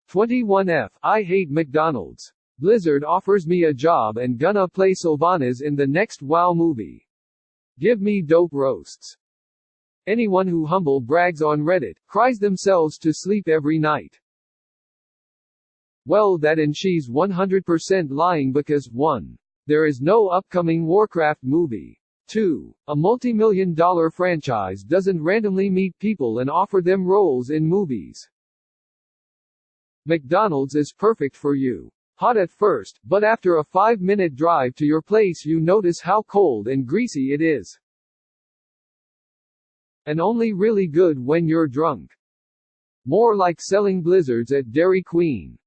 21F. I hate McDonald's. Blizzard offers me a job and gonna play Sylvanas in the next WoW movie. Give me dope roasts. Anyone who humble brags on Reddit, cries themselves to sleep every night. Well, that and she's 100% lying because 1. There is no upcoming Warcraft movie. 2. A multi-million-dollar franchise doesn't randomly meet people and offer them roles in movies. McDonald's is perfect for you. Hot at first, but after a 5-minute drive to your place you notice how cold and greasy it is. And only really good when you're drunk. More like selling blizzards at Dairy Queen.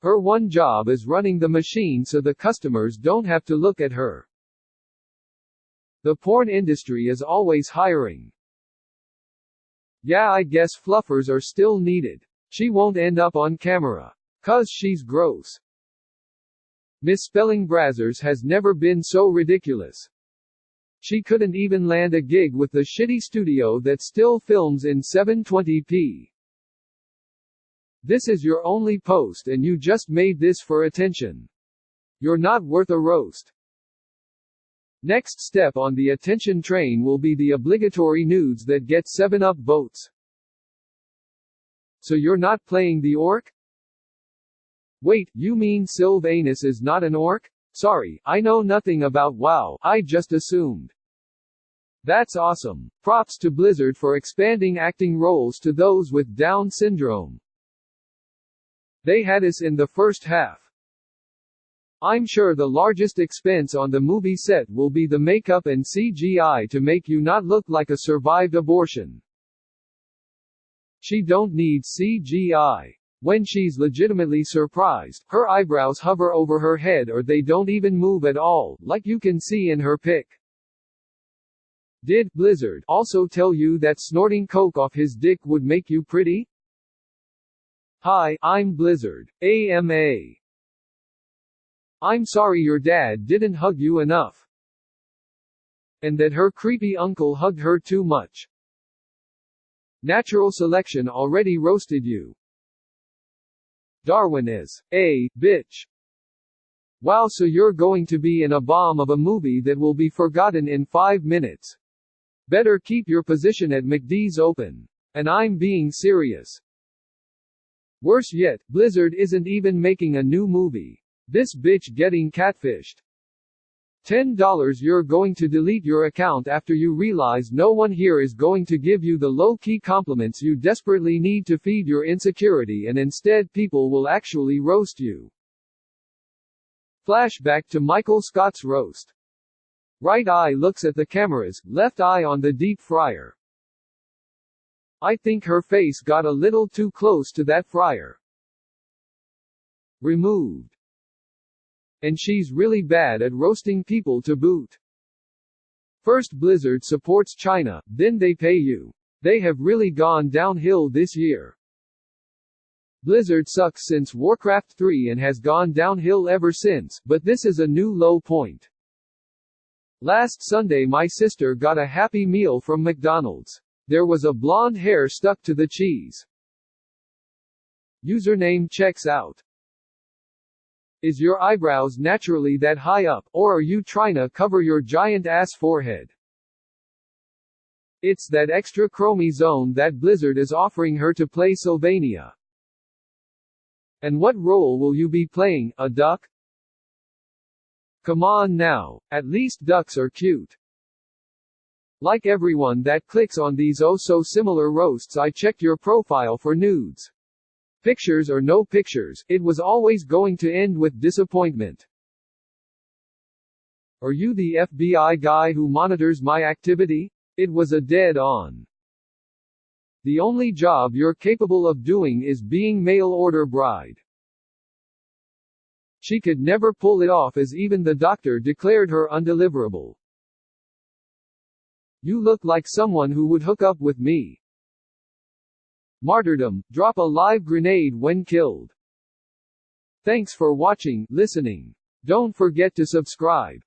Her one job is running the machine so the customers don't have to look at her. The porn industry is always hiring. Yeah, I guess fluffers are still needed. She won't end up on camera. 'Cause she's gross. Misspelling Brazzers has never been so ridiculous. She couldn't even land a gig with the shitty studio that still films in 720p. This is your only post and you just made this for attention. You're not worth a roast. Next step on the attention train will be the obligatory nudes that get 7-Up votes. So you're not playing the orc? Wait, you mean Sylvanas is not an orc? Sorry, I know nothing about WoW, I just assumed. That's awesome. Props to Blizzard for expanding acting roles to those with Down syndrome. They had us in the first half. I'm sure the largest expense on the movie set will be the makeup and CGI to make you not look like a survived abortion. She don't need CGI. When she's legitimately surprised, her eyebrows hover over her head or they don't even move at all, like you can see in her pic. Did Blizzard also tell you that snorting coke off his dick would make you pretty? Hi, I'm Blizzard. AMA. I'm sorry your dad didn't hug you enough. And that her creepy uncle hugged her too much. Natural selection already roasted you. Darwin is a bitch. Wow, so you're going to be in a bomb of a movie that will be forgotten in 5 minutes. Better keep your position at McD's open. And I'm being serious. Worse yet, Blizzard isn't even making a new movie. This bitch getting catfished. $10 you're going to delete your account after you realize no one here is going to give you the low-key compliments you desperately need to feed your insecurity and instead people will actually roast you. Flashback to Michael Scott's roast. Right eye looks at the cameras, left eye on the deep fryer. I think her face got a little too close to that fryer. Removed. And she's really bad at roasting people to boot. First Blizzard supports China, then they pay you. They have really gone downhill this year. Blizzard sucks since Warcraft 3 and has gone downhill ever since, but this is a new low point. Last Sunday my sister got a Happy Meal from McDonald's. There was a blonde hair stuck to the cheese. Username checks out. Is your eyebrows naturally that high up, or are you trying to cover your giant ass forehead? It's that extra chromosome that Blizzard is offering her to play Sylvania. And what role will you be playing, a duck? Come on now, at least ducks are cute. Like everyone that clicks on these oh-so-similar roasts, I checked your profile for nudes. Pictures or no pictures, it was always going to end with disappointment. Are you the FBI guy who monitors my activity? It was a dead-on. The only job you're capable of doing is being mail-order bride. She could never pull it off as even the doctor declared her undeliverable. You look like someone who would hook up with me. Martyrdom, drop a live grenade when killed. Thanks for watching, listening. Don't forget to subscribe.